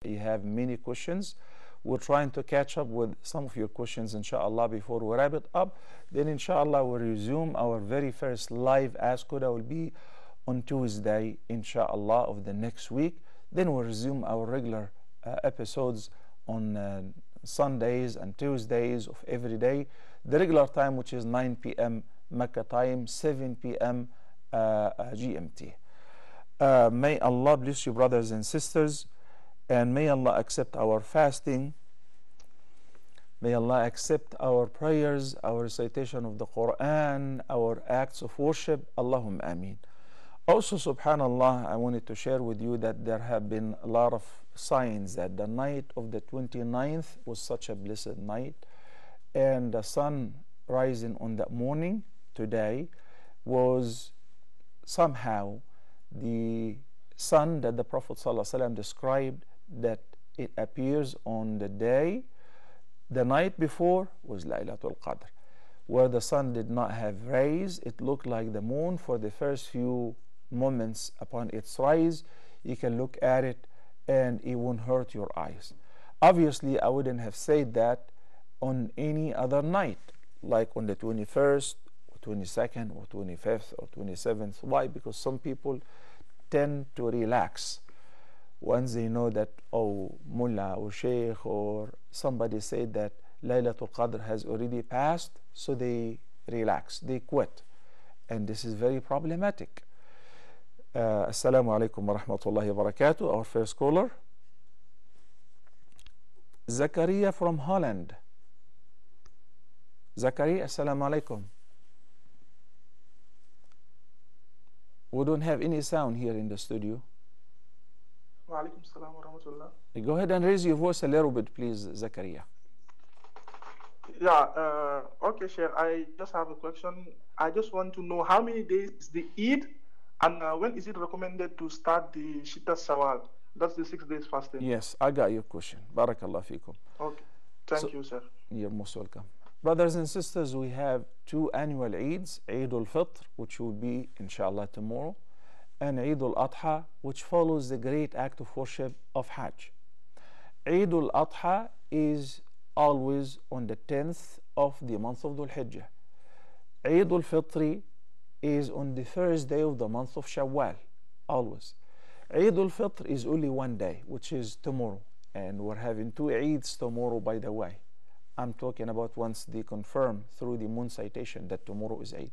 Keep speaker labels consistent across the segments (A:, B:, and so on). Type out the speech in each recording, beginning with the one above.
A: you have many questions. We're trying to catch up with some of your questions, inshallah, before we wrap it up. Then, inshallah, we'll resume our very first live Ask Huda will be on Tuesday, inshallah, of the next week. Then we'll resume our regular episodes on Sundays and Tuesdays of every day. The regular time, which is 9 p.m. Mecca time, 7 p.m. GMT. May Allah bless you, brothers and sisters, and may Allah accept our fasting. May Allah accept our prayers, our recitation of the Quran, our acts of worship. Allahumma ameen. Also, subhanallah, I wanted to share with you that there have been a lot of signs that the night of the 29th was such a blessed night, and the sun rising on that morning today was somehow the sun that the Prophet ﷺ described, that it appears on the day. The night before was Laylatul Qadr, where the sun did not have rays. It looked like the moon for the first few moments upon its rise. You can look at it and it won't hurt your eyes. Obviously, I wouldn't have said that on any other night, like on the 21st, or 22nd, or 25th, or 27th. Why? Because some people tend to relax once they know that, oh, mullah or sheikh or somebody said that Laylatul Qadr has already passed, so they relax, they quit, and this is very problematic. Assalamu alaikum wa rahmatullahi wa barakatuh. Our first caller, Zakaria from Holland. Zakaria, assalamu alaikum. We don't have any sound here in the studio.
B: Wa alaikum salam wa rahmatullah.
A: Go ahead and raise your voice a little bit, please, Zakaria.
B: Yeah, okay, Sheikh. I just have a question. I just want to know how many days is the Eid, and when is it recommended to start the Shita Sawal? That's the 6 days fasting.
A: Yes, I got your question. Barakallah fikum.
B: Okay, thank you, sir.
A: You're most welcome. Brothers and sisters, we have two annual Eids, Eid al-Fitr, which will be, inshallah, tomorrow, and Eid al-Adha, which follows the great act of worship of Hajj. Eid al-Adha is always on the 10th of the month of Dhul Hijjah. Eid al-Fitr is on the first day of the month of Shawwal, always. Eid al-Fitr is only one day, which is tomorrow, and we're having two Eids tomorrow, by the way. I'm talking about once they confirm through the moon citation that tomorrow is Eid.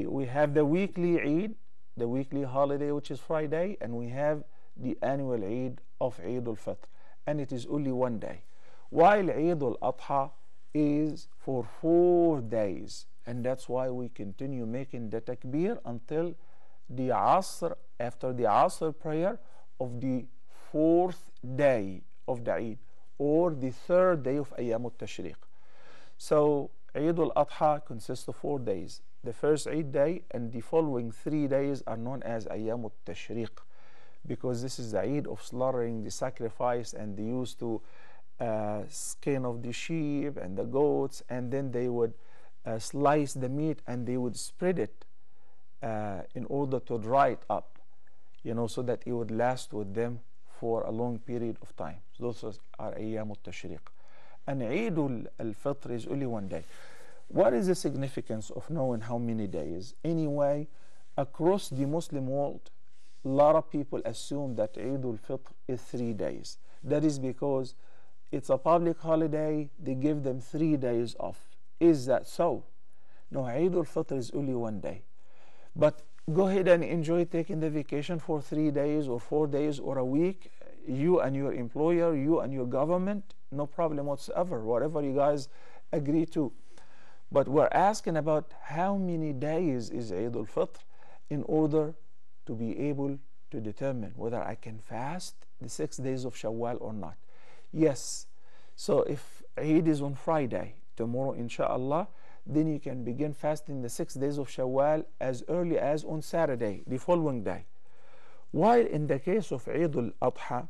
A: We have the weekly Eid, the weekly holiday, which is Friday, and we have the annual Eid of Eid al-Fitr, and it is only one day. While Eid al-Adha is for 4 days, and that's why we continue making the takbir until the Asr, after the Asr prayer of the 4th day of the Eid, or the 3rd day of Ayyam al-Tashriq. So Eid al-Adha consists of 4 days. The first Eid day and the following 3 days are known as Ayyam al-Tashriq, because this is the Eid of slaughtering the sacrifice, and they used to skin of the sheep and the goats, and then they would slice the meat and they would spread it in order to dry it up, so that it would last with them for a long period of time. So those are Ayyam al-Tashriq. And Eid al-Fitr is only one day. What is the significance of knowing how many days? Anyway, across the Muslim world, a lot of people assume that Eid al-Fitr is 3 days. That is because it's a public holiday, they give them 3 days off. Is that so? No, Eid al-Fitr is only one day. But go ahead and enjoy taking the vacation for 3 days or 4 days or a week. You and your employer, you and your government, no problem whatsoever, whatever you guys agree to. But we're asking about how many days is Eid al-Fitr in order to be able to determine whether I can fast the 6 days of Shawwal or not. Yes, so if Eid is on Friday, tomorrow inshallah, then you can begin fasting the 6 days of Shawwal as early as on Saturday, the following day. While in the case of Eid al-Adha,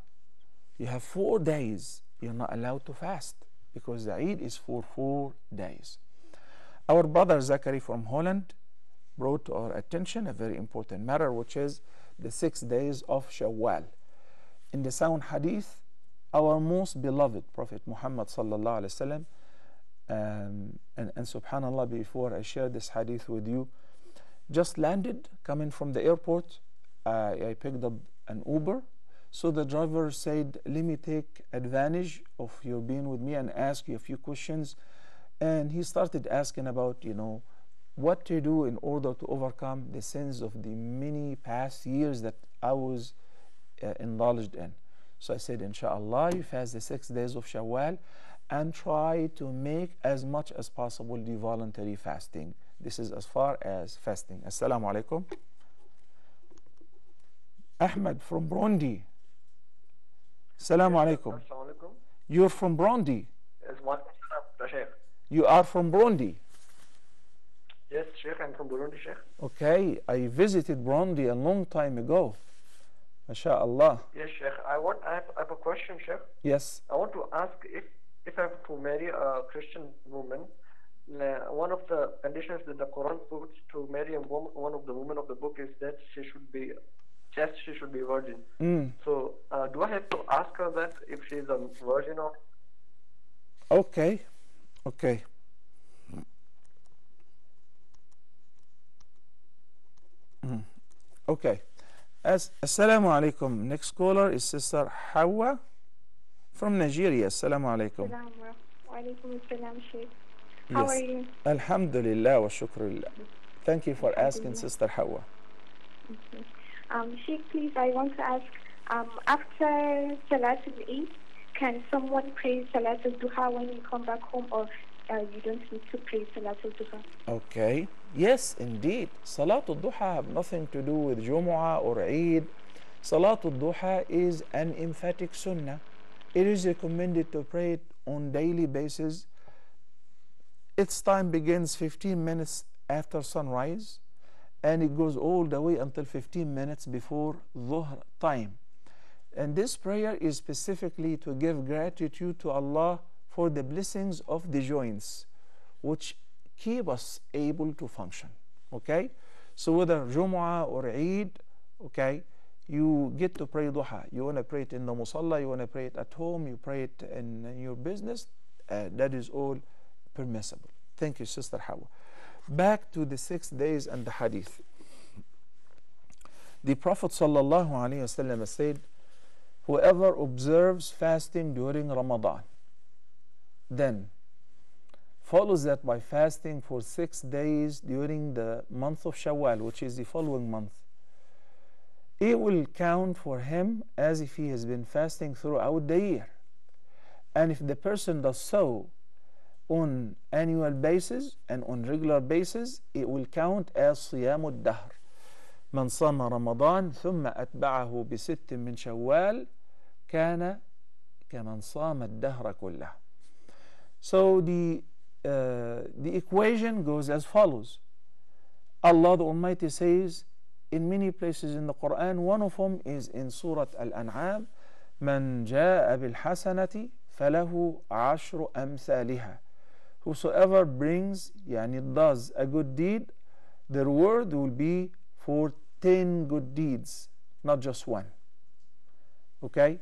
A: you have 4 days you're not allowed to fast, because the Eid is for 4 days. Our brother Zachary from Holland brought to our attention a very important matter, which is the 6 days of Shawwal. In the sound hadith, our most beloved Prophet Muhammad sallallahu alaihi wasallam. And subhanallah, before I share this hadith with you, just landed coming from the airport. I picked up an Uber. So the driver said, let me take advantage of your being with me and ask you a few questions. And he started asking about, what to do in order to overcome the sins of the many past years that I was indulged in. So I said, inshallah, you fast the 6 days of Shawwal and try to make as much as possible the voluntary fasting. This is as far as fasting. Assalamu alaikum. Ahmed from Burundi. Assalamu alaikum. You're from Burundi.
C: Yes, what? Sheikh.
A: You are from Burundi.
C: Yes, Sheikh, I'm from Burundi, Sheikh.
A: Okay, I visited Burundi a long time ago. MashaAllah.
C: Yes, Sheikh. I have a question, Sheikh.
A: Yes.
C: I want to ask if I have to marry a Christian woman, one of the conditions that the Quran puts to marry one of the women of the book is that she should be chaste, she should be virgin. So, do I have to ask her that if she is a virgin or?
A: Okay. Okay. Okay. Assalamu alaikum. Next caller is Sister Hawa from Nigeria. Assalamu alaikum.
D: Wa alaikum assalam, Sheikh. How are you?
A: Alhamdulillah wa shukrulillah. Thank you for asking, Sister Hawa.
D: Sheikh, please, I want to ask, after Salatul Eid, can someone pray Salatul Duha when you come back home, or you don't need to pray Salatul Duha?
A: Okay. Yes, indeed. Salatul Duha have nothing to do with Jumu'ah or Eid. Salatul Duha is an emphatic sunnah. It is recommended to pray it on daily basis. Its time begins 15 minutes after sunrise, and it goes all the way until 15 minutes before Dhuhr time. And this prayer is specifically to give gratitude to Allah for the blessings of the joints, which keep us able to function. Okay? So whether Jumu'ah or Eid, okay, you get to pray Duha. You want to pray it in the Musalla, you want to pray it at home, you pray it in your business, that is all permissible. Thank you, Sister Hawa. Back to the 6 days and the hadith. The Prophet sallallahu alaihi wasallam said, whoever observes fasting during Ramadan, then follows that by fasting for 6 days during the month of Shawwal, which is the following month, it will count for him as if he has been fasting throughout the year. And if the person does so on annual basis and on regular basis, it will count as صيام الدهر. من صام رمضان ثم أتبعه بست من شوال كان كمن صام الدهر كله. So the equation goes as follows. Allah the Almighty says in many places in the Quran, one of them is in Surah Al-An'am, من جاء بالحسنة فله عشر أمثالها. Whosoever brings, does a good deed, the reward will be for 10 good deeds, not just one. Okay?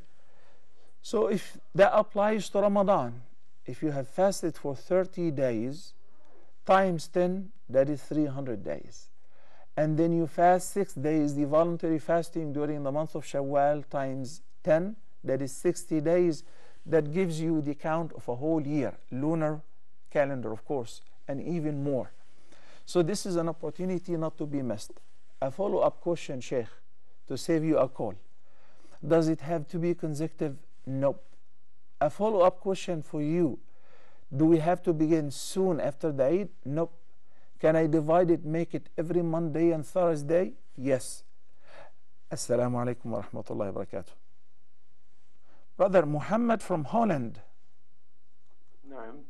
A: So if that applies to Ramadan, if you have fasted for 30 days, times 10, that is 300 days. And then you fast 6 days, the voluntary fasting during the month of Shawwal, times 10, that is 60 days. That gives you the count of a whole year, lunar calendar, of course, and even more. So this is an opportunity not to be missed. A follow-up question, Sheikh, to save you a call. Does it have to be consecutive? Nope. A follow-up question for you. Do we have to begin soon after the Eid? Nope. Can I divide it, make it every Monday and Thursday? Yes. Assalamu alaikum wa rahmatullahi wa barakatuh. Brother Muhammad from Holland.
E: نعم.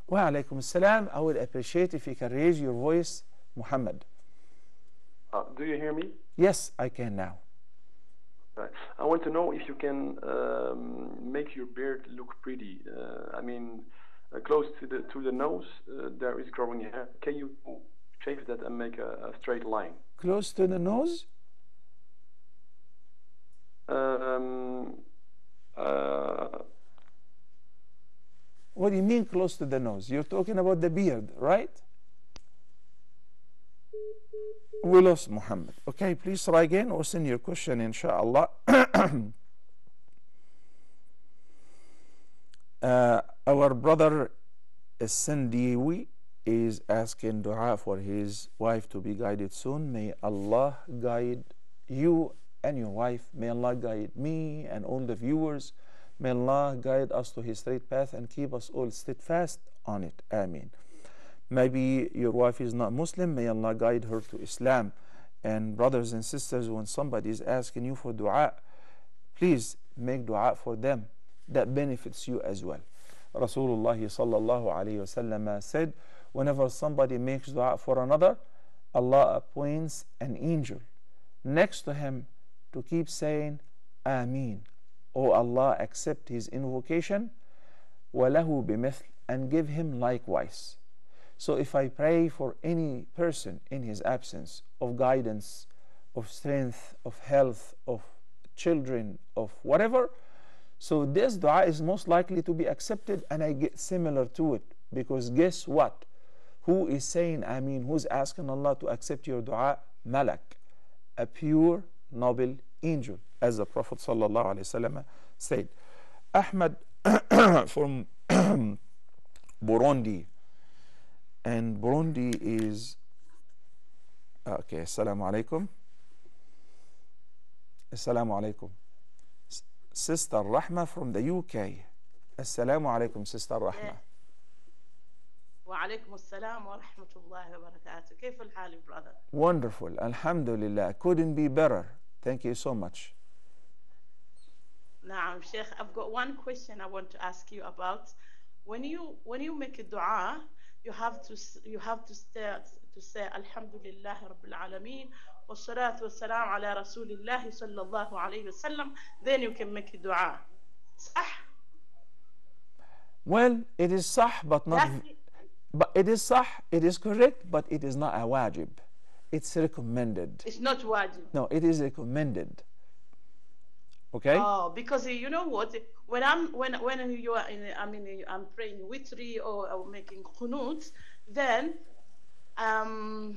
A: Wa alaikum assalam. I would appreciate if you can raise your voice, Muhammad.
E: Do you hear me?
A: Yes, I can now.
E: Right. I want to know if you can make your beard look pretty. Close to the nose, there is growing hair. Can you shave that and make a straight line?
A: Close to the nose? What do you mean close to the nose? You're talking about the beard, right? We lost Muhammad. Okay, please try again or send your question, inshallah. Our brother Sandiwi is asking dua for his wife to be guided soon. May Allah guide you and your wife. May Allah guide me and all the viewers. May Allah guide us to his straight path and keep us all steadfast on it. Ameen. Maybe your wife is not Muslim. May Allah guide her to Islam. And brothers and sisters, when somebody is asking you for dua, please make dua for them. That benefits you as well. Rasulullah sallallahu alayhi wasallam said, whenever somebody makes dua for another, Allah appoints an angel next to him to keep saying, Ameen. O Allah, accept his invocation, walahu bimithl, and give him likewise. So if I pray for any person in his absence of guidance, of strength, of health, of children, of whatever, so this dua is most likely to be accepted, and I get similar to it. Because guess what? Who is saying Ameen? Who's asking Allah to accept your dua? Malak, a pure, noble angel, as the Prophet sallallahu alaihi wasallam said. Ahmad from Burundi, and Burundi is okay. Assalamu alaikum. Assalamu alaikum. Sister Rahma from the UK. Assalamu alaikum, Sister Rahma.
F: وعليكم السلام ورحمة الله وبركاته. كيف الحال, brother?
A: Wonderful. Alhamdulillah. Couldn't be better. Thank you so much.
F: نعم Sheikh, I've got one question I want to ask you about. When you make a dua, you have to say Alhamdulillah Rabbil Alameen wassalatu wassalam ala Rasulillah sallallahu alayhi wasallam. Then you can make a dua. صح?
A: Well, it is sah, but not. But it is sah. It is correct, but it is not a wajib. It's recommended.
F: It's not wajib.
A: No, it is recommended. Okay.
F: Oh, because you know what? When you are in, I'm praying witri or making qunut, then I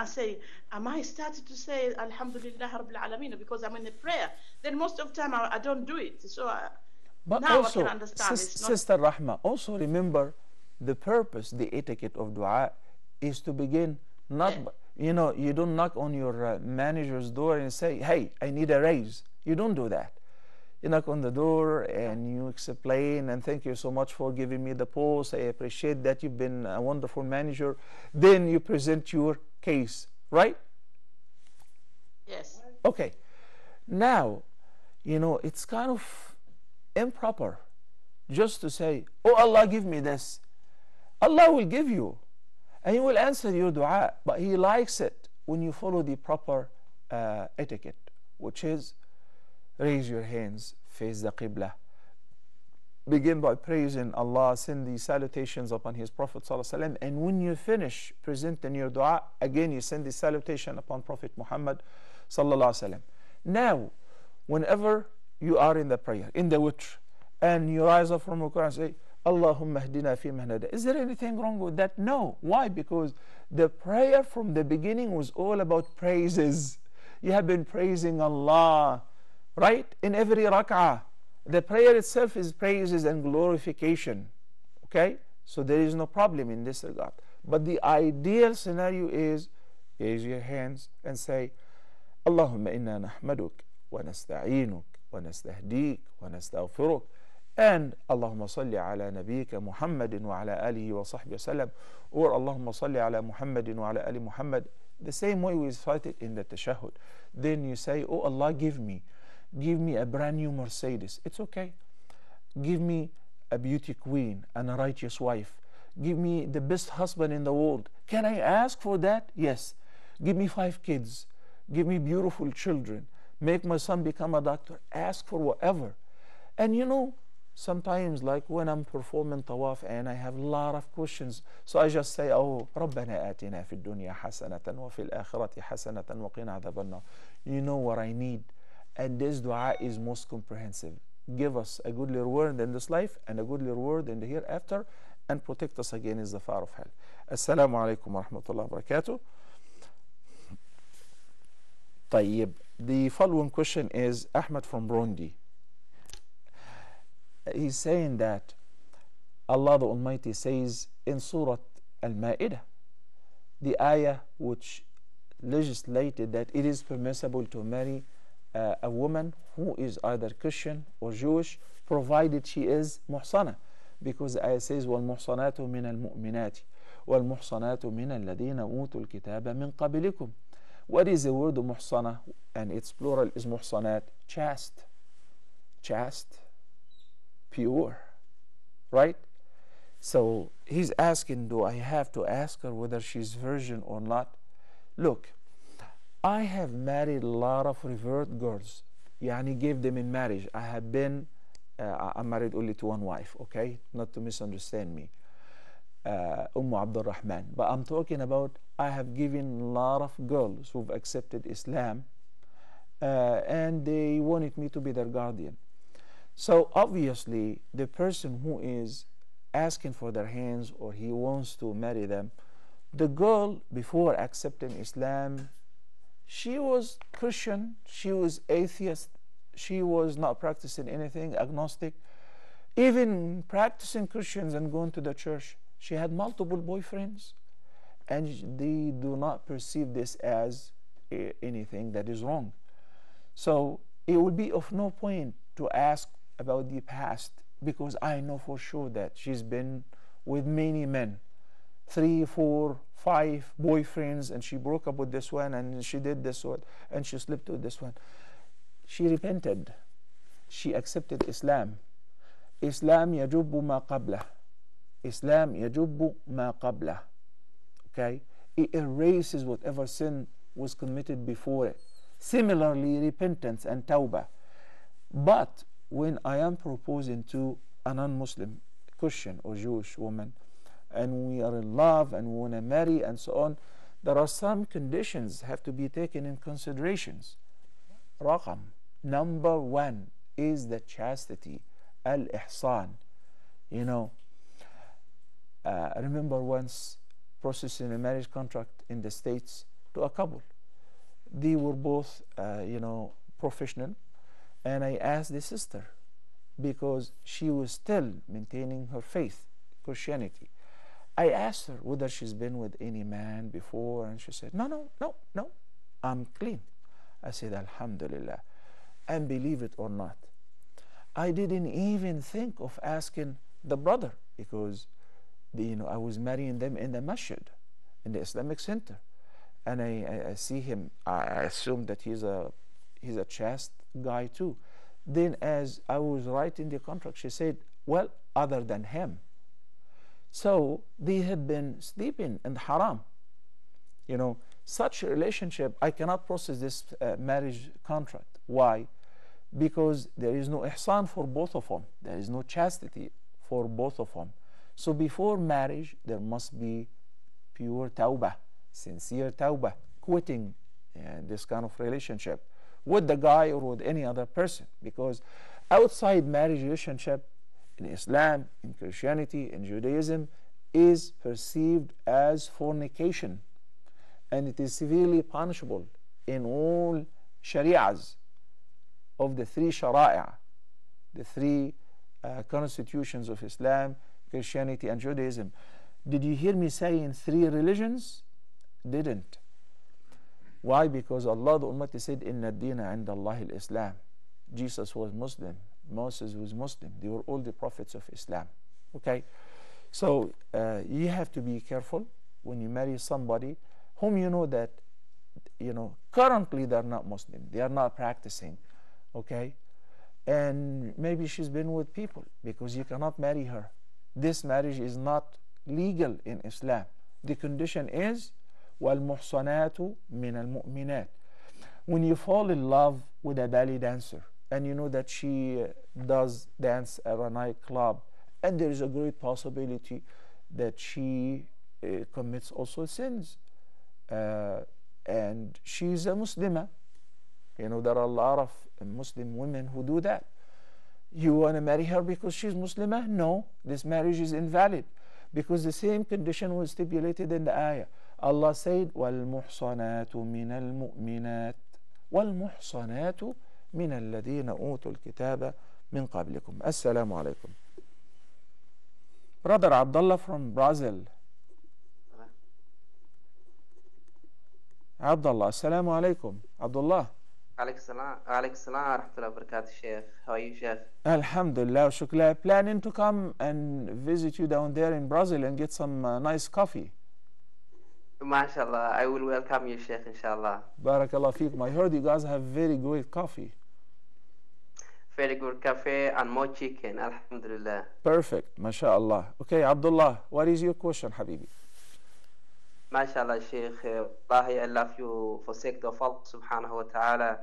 F: say, am I started to say Alhamdulillah Rabbil Alameen because I'm in a prayer? Then most of the time I don't do it. So
A: but
F: now
A: also,
F: I can understand.
A: Sister Rahma, also remember the purpose, the etiquette of dua is to begin not, you know, you don't knock on your manager's door and say, hey, I need a raise. You don't do that. You knock on the door and you explain, and thank you so much for giving me the post. I appreciate that you've been a wonderful manager. Then you present your case, right?
F: Yes.
A: Okay. Now, you know, it's kind of improper just to say, oh Allah, give me this. Allah will give you, and He will answer your dua, but He likes it when you follow the proper etiquette, which is raise your hands, face the Qibla, begin by praising Allah, send the salutations upon His Prophet ﷺ, and when you finish presenting your dua, again you send the salutation upon Prophet Muhammad ﷺ. Now, whenever you are in the prayer, in the witr, and you rise up from Ruku' and say, Allahumma hdina fi man hada. Is there anything wrong with that? No. Why? Because the prayer from the beginning was all about praises. You have been praising Allah, right? In every rak'ah. The prayer itself is praises and glorification. Okay? So there is no problem in this regard. But the ideal scenario is raise your hands and say, Allahumma inna nahmaduk wa nasta'inuk wa nastahdik wa nastaghfiruk. And Allahumma salli ala nabiyyika Muhammadin wa ala alihi wa sahbihi wasallam, or Allahumma salli ala Muhammadin wa ala ali Muhammad, the same way we recite it in the tashahhud. Then you say, oh Allah, give me a brand new Mercedes. It's okay. Give me a beauty queen and a righteous wife. Give me the best husband in the world. Can I ask for that? Yes. Give me 5 kids. Give me beautiful children. Make my son become a doctor. Ask for whatever. And you know, sometimes like when I'm performing tawaf and I have a lot of questions, so I just say, oh, رَبَّنَا آتِنَا فِي الدُّنْيَا حَسَنَةً وَفِي الْآخِرَةِ حَسَنَةً وَقِنَا عَذَابَ النَّارِ. You know what I need. And this dua is most comprehensive. give us a goodly reward in this life and a goodly reward in the hereafter, and protect us against the fire of hell. Assalamu alaikum wa rahmatullahi wa barakatuh. طيب, the following question is Ahmed from Burundi. He's saying that Allah the Almighty says in Surah Al-Ma'idah, the ayah which legislated that it is permissible to marry a woman who is either Christian or Jewish, provided she is muhsana, because the ayah says وَالْمُحْصَنَاتُ مِنَ الْمُؤْمِنَاتِ وَالْمُحْصَنَاتُ مِنَ الَّذِينَ أُوتُوا الْكِتَابَ مِنْ قَبْلِكُمْ. What is the word muhsana? And its plural is muhsanat, chaste, pure, right? So he's asking, do I have to ask her whether she's virgin or not? Look, I have married a lot of revert girls. Yani gave them in marriage. I have been, I'm married only to one wife, okay? Not to misunderstand me. Abdul Rahman. But I'm talking about, I have given a lot of girls who've accepted Islam and they wanted me to be their guardian. So obviously, the person who is asking for their hands or he wants to marry them, the girl before accepting Islam, she was Christian, she was atheist, she was not practicing anything, agnostic, even practicing Christians and going to the church. She had multiple boyfriends, and they do not perceive this as anything that is wrong. So it would be of no point to ask about the past, because I know for sure that she's been with many men, 3, 4, 5 boyfriends, and she broke up with this one, and she did this one, and she slept with this one. She repented. She accepted Islam. Islam yajubu ma qablah. Islam yajubu ma qablah. Okay? It erases whatever sin was committed before it. Similarly, repentance and tawbah. But when I am proposing to a non-Muslim, Christian or Jewish woman, and we are in love and we want to marry and so on, there are some conditions have to be taken in considerations. Raqam, number 1 is the chastity, al-ihsan. You know, I remember once processing a marriage contract in the States to a couple. They were both, professional, and I asked the sister, because she was still maintaining her faith, Christianity. I asked her whether she's been with any man before, and she said, no, I'm clean. I said, Alhamdulillah. And believe it or not, I didn't even think of asking the brother, because I was marrying them in the masjid, in the Islamic center, and I see him. I assume that he's a chaste guy too. Then, as I was writing the contract, she said, well, other than him. So they had been sleeping in haram. Such a relationship, I cannot process this marriage contract. Why? Because there is no ihsan for both of them. There is no chastity for both of them. So before marriage, there must be pure tawbah, sincere tawbah, quitting this kind of relationship with the guy or with any other person. Because outside marriage relationship in Islam, in Christianity, in Judaism, is perceived as fornication, and it is severely punishable in all shari'ahs of the 3 shara'a, the 3 constitutions of Islam, Christianity, and Judaism. Did you hear me saying 3 religions? Didn't. Why? Because Allah the Almighty said, Inna ad-dina 'inda Allahi al-Islam. Jesus was Muslim, Moses was Muslim. They were all the prophets of Islam. Okay? So you have to be careful when you marry somebody whom you know that, currently they're not Muslim, they are not practicing. Okay? And maybe she's been with people, because you cannot marry her. This marriage is not legal in Islam. The condition is وَالْمُحْصَنَاتُ مِنَ الْمُؤْمِنَاتِ. When you fall in love with a belly dancer, and you know that she does dance at a nightclub, and there is a great possibility that she commits also sins, and she's a Muslimah. There are a lot of Muslim women who do that. You want to marry her because she's Muslimah? No, this marriage is invalid because the same condition was stipulated in the ayah. Allah said, وَالْمُحْصَنَاتُ مِنَ الْمُؤْمِنَاتِ وَالْمُحْصَنَاتُ مِنَ الَّذِينَ أُوتُوا الْكِتَابَ مِنْ قَبْلِكُم. Assalamu alaikum. Brother Abdullah from Brazil. Abdullah, assalamu alaikum. Abdullah.
G: عليك السلام ورحمة الله وبركاته شيخ. How are you, Sheikh?
A: Alhamdulillah, shukla. Planning to come and visit you down there in Brazil and get some nice coffee.
G: MashaAllah, I will welcome you, Sheikh, inshallah.
A: Barakallah feekum. I heard you guys have very great coffee.
G: Very good cafe and more chicken, alhamdulillah.
A: Perfect, mashallah. Okay, Abdullah, what is your question, Habibi?
G: MashaAllah, Sheikh. Wallahi, I love you for sake of Allah subhanahu wa ta'ala.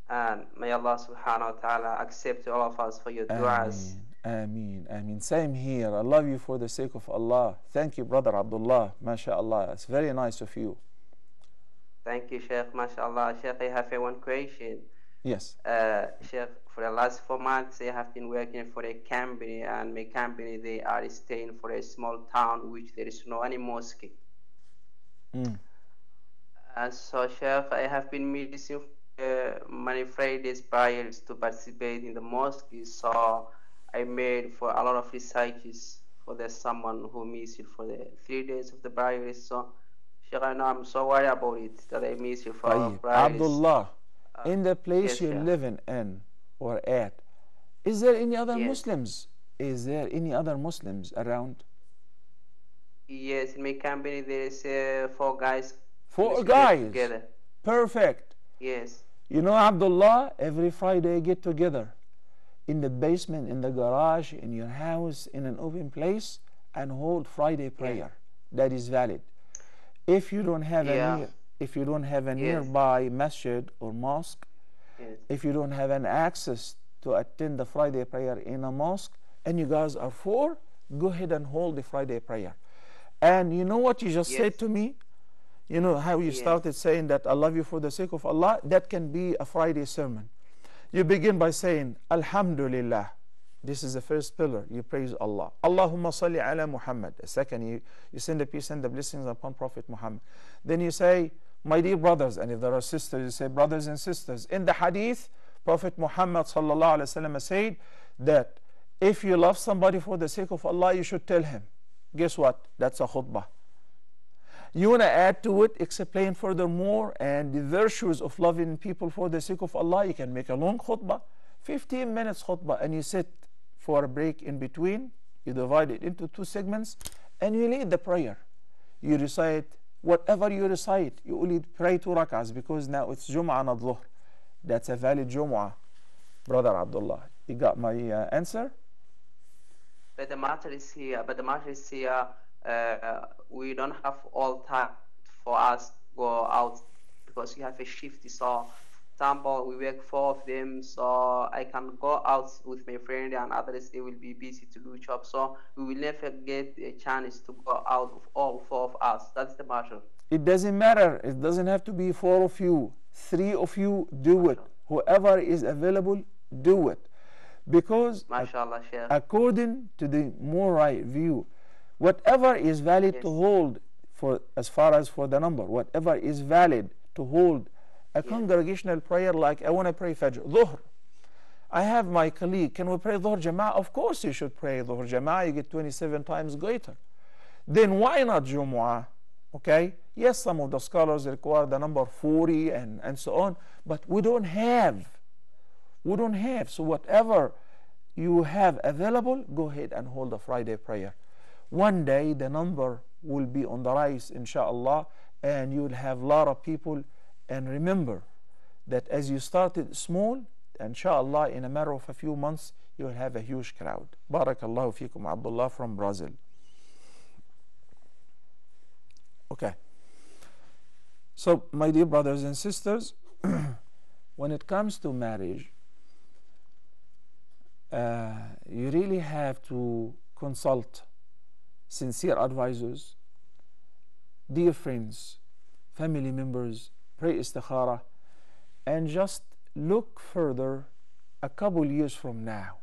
G: And may Allah subhanahu wa ta'ala accept all of us for your du'as.
A: Ameen, ameen. Same here. I love you for the sake of Allah. Thank you, brother Abdullah. MashaAllah. It's very nice of you.
G: Thank you, Sheikh. MashaAllah. Sheikh, I have one question.
A: Yes.
G: Sheikh, for the last 4 months, I have been working for a company, and my company, they are staying for a small town which there is no any mosque. So, Sheikh, I have been missing many Fridays prayers to participate in the mosque. So I made for a lot of researches for the someone who missed it for the 3 days of the prayers. So, Sheikh, I know I'm so worried about it that I miss it for all prayers.
A: Abdullah, in the place
G: yes,
A: you're living in or at, is there any other Muslims? Is there any other Muslims around?
G: Yes, in my company there is 4 guys.
A: 4 guys?
G: Together.
A: Perfect.
G: Yes.
A: You know, Abdullah, every Friday get together in the basement, in the garage, in your house, in an open place, and hold Friday prayer. That is valid. If you don't have a nearby masjid or mosque, if you don't have an access to attend the Friday prayer in a mosque, and you guys are 4, go ahead and hold the Friday prayer. And you know what you just said to me? You know how you started saying that I love you for the sake of Allah? That can be a Friday sermon. You begin by saying, Alhamdulillah. This is the first pillar. You praise Allah. Allahumma salli ala Muhammad. Second, you send the peace and the blessings upon Prophet Muhammad. Then you say, my dear brothers, and if there are sisters, you say, brothers and sisters. In the hadith, Prophet Muhammad sallallahu alaihi wasallam said that if you love somebody for the sake of Allah, you should tell him. Guess what? That's a khutbah. You want to add to it, explain furthermore, and the virtues of loving people for the sake of Allah, you can make a long khutbah, 15 minutes khutbah, and you sit for a break in between. You divide it into 2 segments, and you lead the prayer. You recite whatever you recite. You only pray 2 rak'ahs because now it's Jum'ah not Dhuhr. That's a valid Jum'ah. Brother Abdullah, you got my answer?
G: But the matter is here, we don't have all time for us to go out because we have a shift. So, for example, we work 4 of them, so I can go out with my friend, and others they will be busy to do job. So we will never get a chance to go out with all 4 of us. That's the matter.
A: It doesn't matter. It doesn't have to be 4 of you. 3 of you, do it. Whoever is available, do it. Because according to the more right view, whatever is valid to hold, for as far as for the number, whatever is valid to hold a congregational prayer, like I want to pray Fajr, Dhuhr. I have my colleague, can we pray Dhuhr Jama'ah? Of course you should pray Dhuhr Jama'ah, you get 27 times greater. Then why not Jumu'ah? Okay, yes, some of the scholars require the number 40 and so on, but we don't have. So whatever you have available, go ahead and hold a Friday prayer. One day the number will be on the rise, inshallah, and you will have a lot of people. And remember that as you started small, inshallah, in a matter of a few months, you will have a huge crowd. Barakallahu feekum, Abdullah from Brazil. Okay. So, my dear brothers and sisters, when it comes to marriage, you really have to consult sincere advisors, dear friends, family members, pray istikhara, and just look further a couple years from now.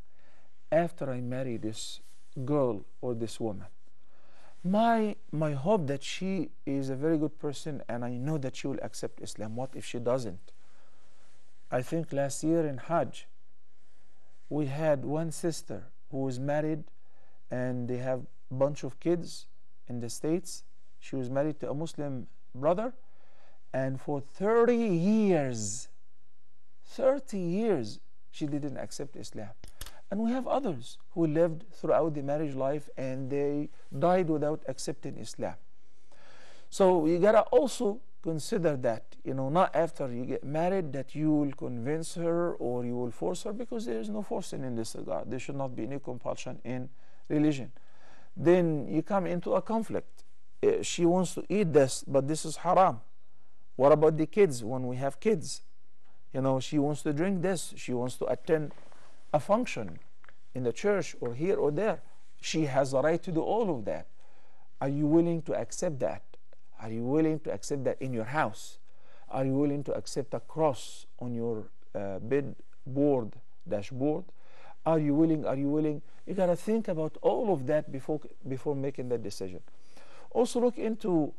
A: after I marry this girl or this woman. My hope that she is a very good person and I know that she will accept Islam. What if she doesn't? I think last year in Hajj, we had one sister who was married and they have a bunch of kids in the States. She was married to a Muslim brother, and for 30 years, she didn't accept Islam. And we have others who lived throughout the marriage life and they died without accepting Islam. So you gotta also consider that, not after you get married that you will convince her or you will force her, because there is no forcing in this regard. There should not be any compulsion in religion. Then you come into a conflict. She wants to eat this, but this is haram. What about the kids when we have kids? She wants to drink this. She wants to attend a function in the church or here or there. She has a right to do all of that. Are you willing to accept that? Are you willing to accept that in your house? Are you willing to accept a cross on your dashboard? Are you willing? You got to think about all of that before making that decision. Also look into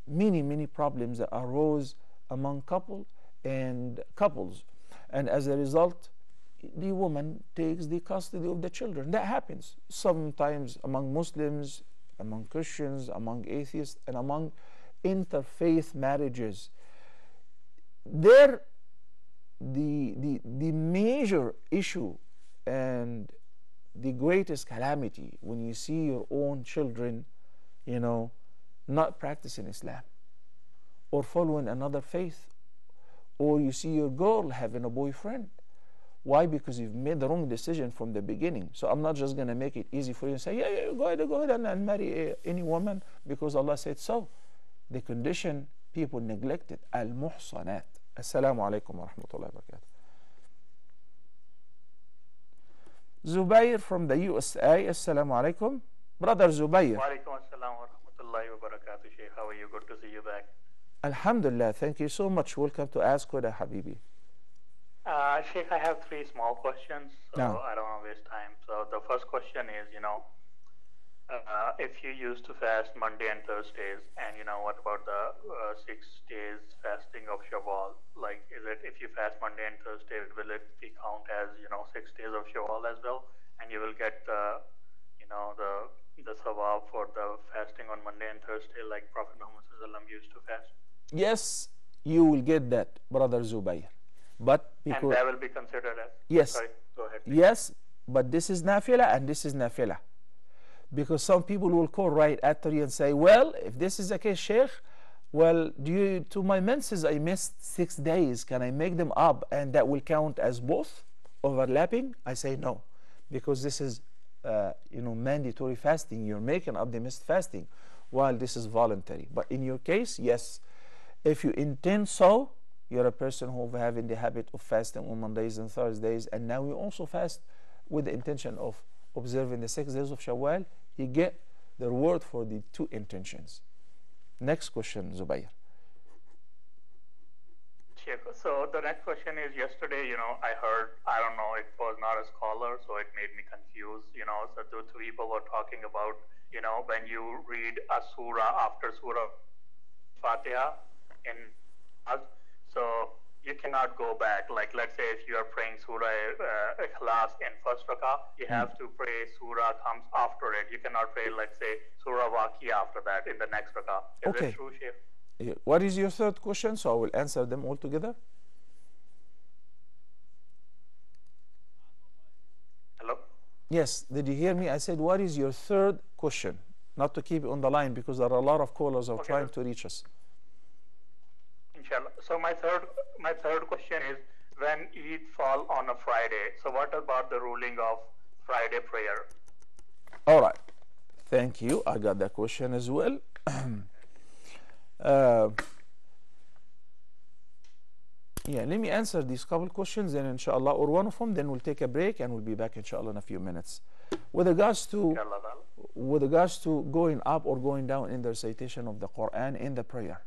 A: many problems that arose among couples, and as a result, the woman takes the custody of the children. That happens sometimes among Muslims, among Christians, among atheists, and among interfaith marriages. There, the major issue and the greatest calamity when you see your own children, not practicing Islam or following another faith, or you see your girl having a boyfriend. Why? Because you've made the wrong decision from the beginning. So I'm not just going to make it easy for you and say, yeah, go ahead and marry any woman because Allah said so. The condition people neglected, al-muhsanat. Assalamu alaikum wa rahmatullahi wa barakatuh. Zubair from the USA. Assalamu alaikum. Brother Zubair.
H: Wa alaikum assalam wa rahmatullahi wa barakatuh, Sheikh. How are you? Good to see you back.
A: Alhamdulillah. Thank you so much. Welcome to Ask Huda, Habibi.
H: Sheikh, I have three small questions, so
A: No.
H: I don't want to waste time. So the first question is, if you used to fast Monday and Thursdays, and what about the 6 days fasting of Shawwal? Like, if you fast Monday and Thursday, will it be count as 6 days of Shawwal as well, and you will get the sawab for the fasting on Monday and Thursday, like Prophet Muhammad ﷺ used to fast?
A: Yes, you will get that, Brother Zubair. But because,
H: and that will be considered as?
A: Yes.
H: Sorry, go ahead.
A: Yes, but this is nafila and this is nafila. Because some people will call right after you and say, well, if this is the case, Sheikh, well, due to my menses, I missed 6 days. Can I make them up and that will count as both overlapping? I say no, because this is, mandatory fasting. You're making up the missed fasting, while this is voluntary. But in your case, yes, if you intend so, you're a person who having the habit of fasting on Mondays and Thursdays, and now you also fast with the intention of observing the 6 days of Shawwal, you get the reward for the two intentions. Next question, Zubair.
H: So the next question is, yesterday, I heard, I don't know, it was not a scholar, so it made me confused, so two people were talking about, when you read a surah after Surah Fatiha so you cannot go back. Like, let's say if you are praying Surah Ikhlas in first rakah, you have to pray Surah comes after it. You cannot pray, let's say, Surah Waqi after that in the next rakah. Is it true, Sheikh?
A: What is your third question? So I will answer them all together.
H: Hello?
A: Yes, did you hear me? I said, what is your third question? Not to keep it on the line, because there are a lot of callers who are trying to reach us.
H: Inshallah. So my third question is, when Eid fall on a Friday, so what about the ruling of Friday prayer?
A: All right. Thank you. I got that question as well. Let me answer these couple questions, and inshallah, or one of them, then we'll take a break and we'll be back inshallah in a few minutes. With regards to going up or going down in the recitation of the Quran in the prayer,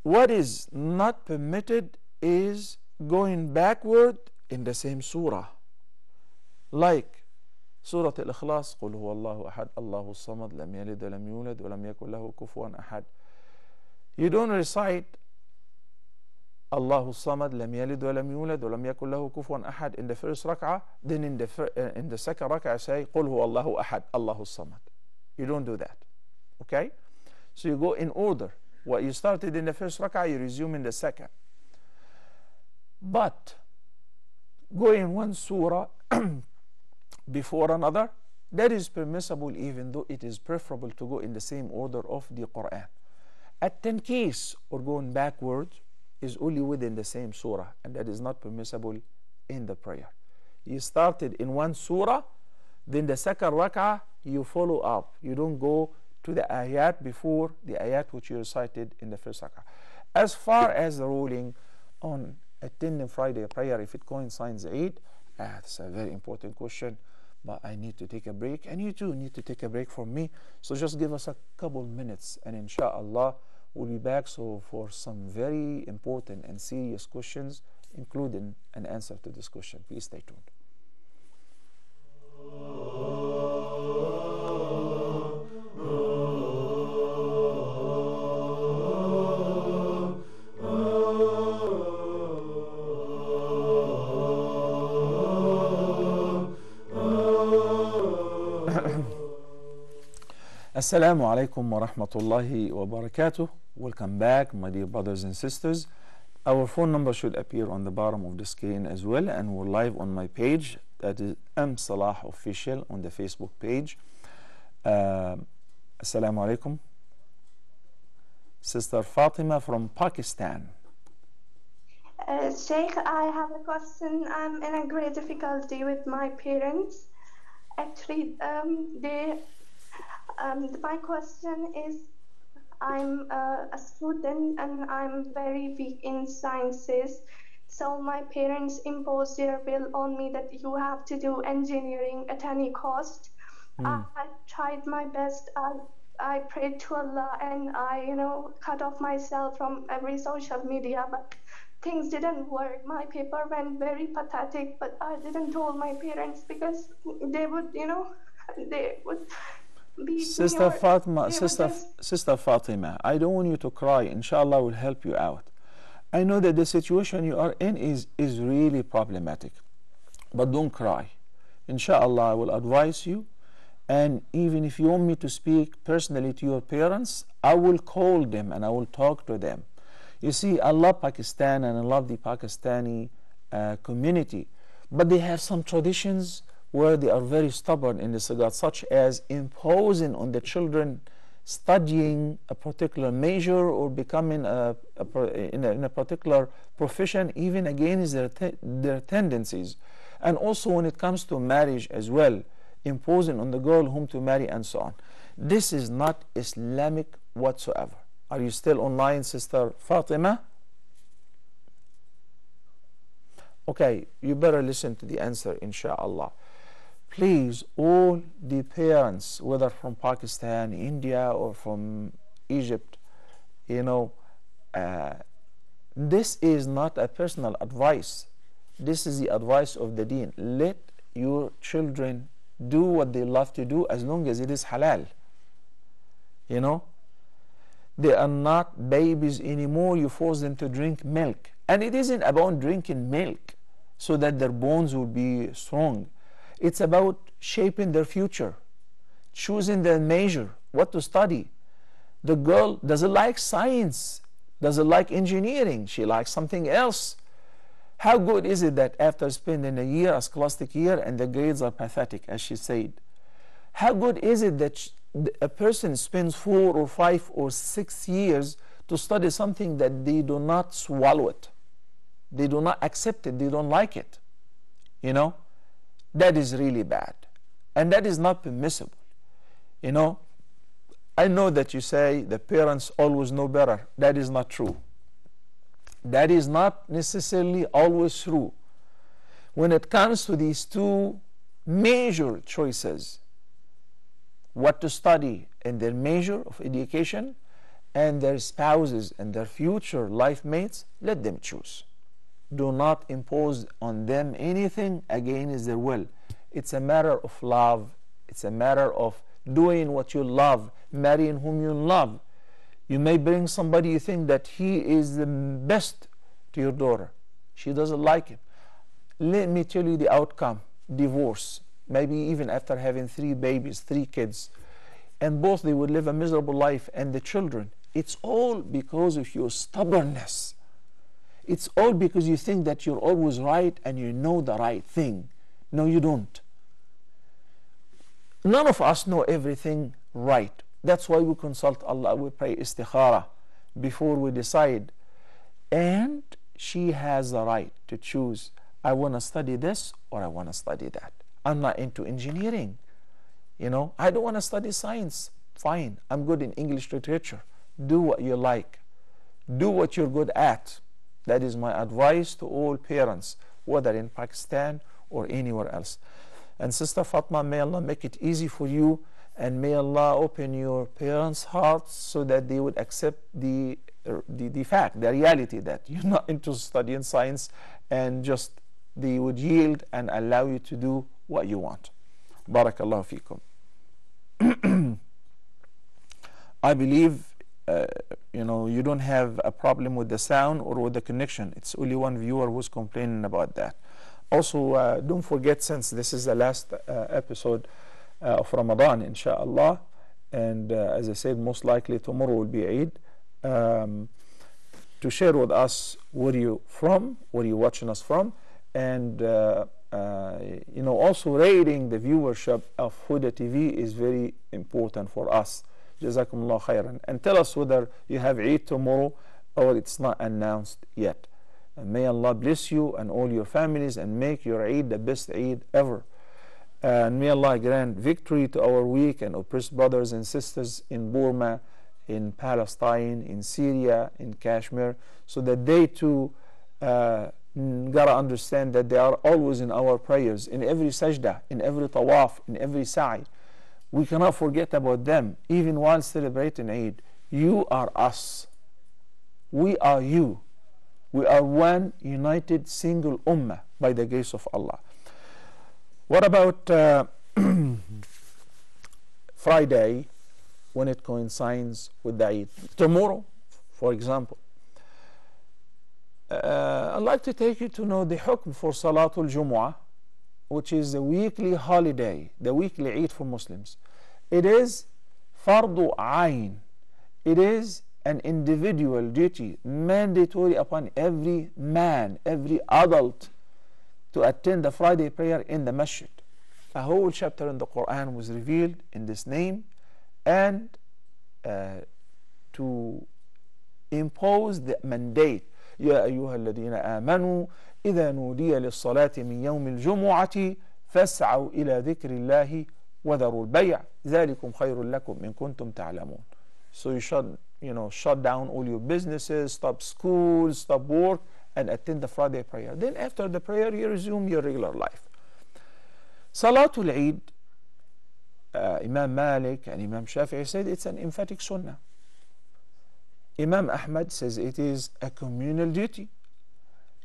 A: what is not permitted is going backward in the same surah. Like Surah Al-Ikhlas, قُلْ هُوَ اللَّهُ أَحَدٌ اللَّهُ الصَّمَدُ لَمْ يَلِدْ وَلَمْ يُولَدْ وَلَمْ يَكُنْ لَهُ كُفُوًا أَحَدٌ. You don't recite Allahu Samad lam yalid wa lam yulad wa lam yakul lahu kufuwan ahad in the first rak'ah, then in the second rak'ah say Qul huwa Allahu ahad, Allahu Samad. You don't do that. Okay? So you go in order. What you started in the first rak'ah, you resume in the second. But going one surah before another, that is permissible, even though it is preferable to go in the same order of the Quran. At 10 case or going backwards is only within the same surah, and that is not permissible in the prayer. You started in one surah, then the second rak'ah you follow up. You don't go to the ayat before the ayat which you recited in the first rak'ah. As far as the ruling on attending Friday prayer, if it coincides Eid, that's a very important question, but I need to take a break, and you too need to take a break from me. So just give us a couple minutes, and inshallah we'll be back for some very important and serious questions, including an answer to this question. Please stay tuned. Assalamu alaikum wa rahmatullahi wa barakatuh. Welcome back, my dear brothers and sisters. Our phone number should appear on the bottom of the screen as well, and we're live on my page, that is Salah Official on the Facebook page. Assalamu alaikum. Sister Fatima from Pakistan.
I: Sheikh, I have a question. I'm in a great difficulty with my parents. Actually, my question is, I'm a student and I'm very weak in sciences. So my parents imposed their will on me that you have to do engineering at any cost. I tried my best. I prayed to Allah and I, cut off myself from every social media, but things didn't work. My paper went very pathetic, but I didn't tell my parents because they would, they would.
A: Sister Fatima, I don't want you to cry. Inshallah, will help you out. I know that the situation you are in is really problematic, but don't cry. Inshallah, I will advise you, and even if you want me to speak personally to your parents, I will call them and I will talk to them. You see, I love Pakistan and I love the Pakistani community, but they have some traditions where they are very stubborn in this regard, such as imposing on the children studying a particular major or becoming in a particular profession, even against their tendencies. And also when it comes to marriage as well, imposing on the girl whom to marry and so on. This is not Islamic whatsoever. Are you still online, Sister Fatima? Okay, you better listen to the answer, inshallah. Please, all the parents, whether from Pakistan, India, or from Egypt, this is not a personal advice. This is the advice of the deen. Let your children do what they love to do as long as it is halal. They are not babies anymore. You force them to drink milk. And it isn't about drinking milk so that their bones will be strong. It's about shaping their future, choosing their major, what to study. The girl doesn't like science, doesn't like engineering, she likes something else. How good is it that after spending a scholastic year, and the grades are pathetic, as she said, how good is it that a person spends 4 or 5 or 6 years to study something that they do not swallow it, they do not accept it, they don't like it? That is really bad, and that is not permissible. I know that you say the parents always know better. That is not true. That is not necessarily always true. When it comes to these two major choices, what to study and their major of education, and their spouses and their future life mates, let them choose. Do not impose on them anything against their will. It's a matter of love. It's a matter of doing what you love, marrying whom you love. You may bring somebody you think that he is the best to your daughter. She doesn't like him. Let me tell you the outcome: divorce. Maybe even after having 3 babies, 3 kids, and both they would live a miserable life, and the children. It's all because of your stubbornness. It's all because you think that you're always right and you know the right thing. No, you don't. None of us know everything right. That's why we consult Allah. We pray istikhara before we decide. And she has the right to choose. I want to study this or I want to study that. I'm not into engineering. You know, I don't want to study science. Fine, I'm good in English literature. Do what you like. Do what you're good at. That is my advice to all parents, whether in Pakistan or anywhere else. And Sister Fatma, may Allah make it easy for you, and may Allah open your parents' hearts so that they would accept the fact, the reality that you're not into studying science, and just they would yield and allow you to do what you want. Barakallahu feekum. I believe you don't have a problem with the sound or with the connection. It's only one viewer who's complaining about that. Also, don't forget, since this is the last episode of Ramadan, inshallah, and as I said, most likely tomorrow will be Eid, to share with us where you're from, where you're watching us from, and also rating the viewership of Huda TV is very important for us. Jazakumullah khairan. And tell us whether you have Eid tomorrow or it's not announced yet. And may Allah bless you and all your families and make your Eid the best Eid ever. And may Allah grant victory to our weak and oppressed brothers and sisters in Burma, in Palestine, in Syria, in Kashmir, so that they too gotta understand that they are always in our prayers, in every sajda, in every tawaf, in every sa'i. We cannot forget about them, even while celebrating Eid. You are us. We are you. We are one united single ummah by the grace of Allah. What about Friday, when it coincides with the Eid? Tomorrow, for example. I'd like to take you to know the hukm for Salatul Jumu'ah, which is a weekly holiday, the weekly Eid for Muslims. It is fardu ayn. It is an individual duty, mandatory upon every man, every adult, to attend the Friday prayer in the masjid. A whole chapter in the Quran was revealed in this name, and to impose the mandate. يا أيها الذين آمنوا إذا نودي للصلاة من يوم الجمعة فاسعوا إلى ذكر الله وذروا البيع ذلكم خير لكم إن كنتم تعلمون. So you should, shut down all your businesses, stop school, stop work, and attend the Friday prayer. Then after the prayer, you resume your regular life. Salatul Eid, Imam Malik and Imam Shafi'i said it's an emphatic sunnah. Imam Ahmad says it is a communal duty.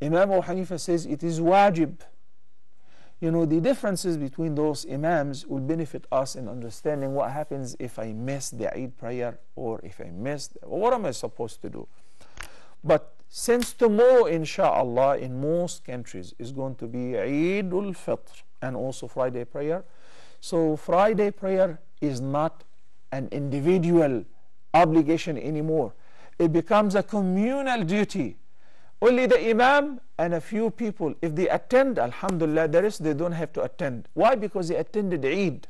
A: Imam Abu Hanifa says it is wajib. The differences between those Imams will benefit us in understanding what happens if I miss the Eid prayer, or if I missed, what am I supposed to do? But since tomorrow, inshallah, in most countries is going to be Eid al-Fitr and also Friday prayer. So Friday prayer is not an individual obligation anymore. It becomes a communal duty. Only the Imam and a few people, if they attend, alhamdulillah, the rest they don't have to attend. Why? Because they attended Eid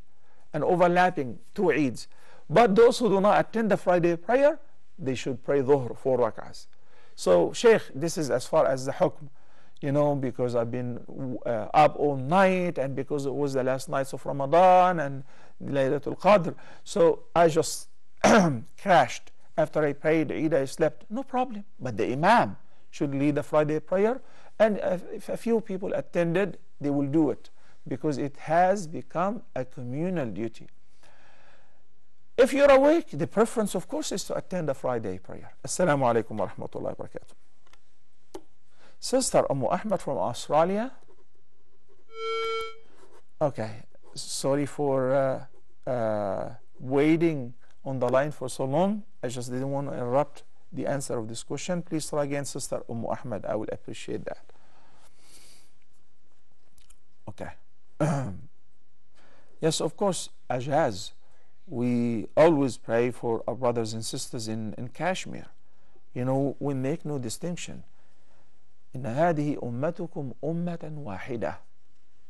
A: and overlapping 2 Eids. But those who do not attend the Friday prayer, they should pray Dhuhr 4 rak'ahs. So, Sheikh, this is as far as the hukm, because I've been up all night, and because it was the last nights of Ramadan and Laylatul Qadr. So I just crashed. After I prayed Eid, I slept. No problem. But the Imam should lead the Friday prayer, and if a few people attended, they will do it, because it has become a communal duty. If you're awake, the preference, of course, is to attend the Friday prayer. Assalamu alaikum wa rahmatullahi wa barakatuh. Sister Ahmed from Australia. Okay, sorry for waiting on the line for so long. I just didn't want to interrupt the answer of this question. Please try again, Sister Ahmed. I will appreciate that. Okay. Yes, of course, Ajaz, we always pray for our brothers and sisters in Kashmir. You know, we make no distinction. إن هذه أمتكم أمة واحدة.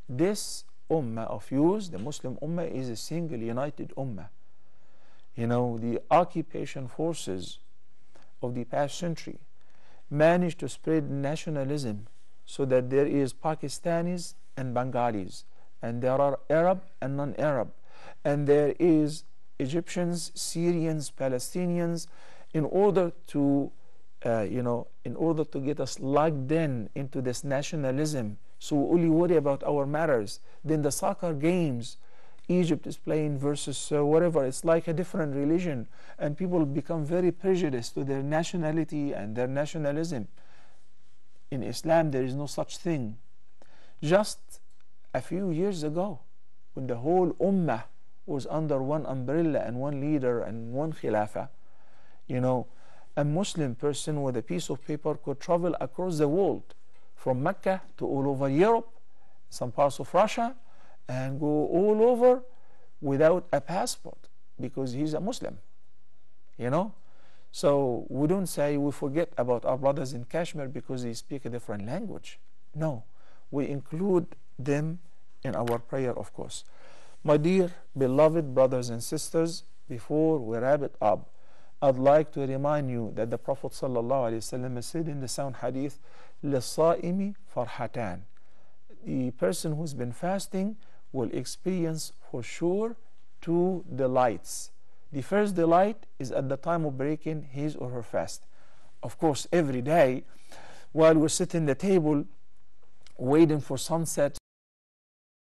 A: This ummah of yours, the Muslim ummah, is a single united ummah. You know, the occupation forces of the past century managed to spread nationalism so that there is Pakistanis and Bengalis, and there are Arab and non-Arab, and there is Egyptians, Syrians, Palestinians, in order to in order to get us locked in into this nationalism, so we only worry about our matters. Then the soccer games Egypt is playing versus whatever, it's like a different religion, and people become very prejudiced to their nationality and their nationalism. In Islam, there is no such thing. Just a few years ago, when the whole ummah was under one umbrella and one leader and one khilafah, you know, a Muslim person with a piece of paper could travel across the world, from Mecca to all over Europe, some parts of Russia, and go all over without a passport, because he's a Muslim, you know. So we don't say we forget about our brothers in Kashmir because they speak a different language. No, we include them in our prayer, of course. My dear beloved brothers and sisters, before we wrap it up, I'd like to remind you that the Prophet ﷺ said in the sound hadith, لِلصَّائِمِ فَرْحَتَانِ. The person who's been fasting will experience for sure two delights. The first delight is at the time of breaking his or her fast. Of course, every day while we're sitting at the table waiting for sunset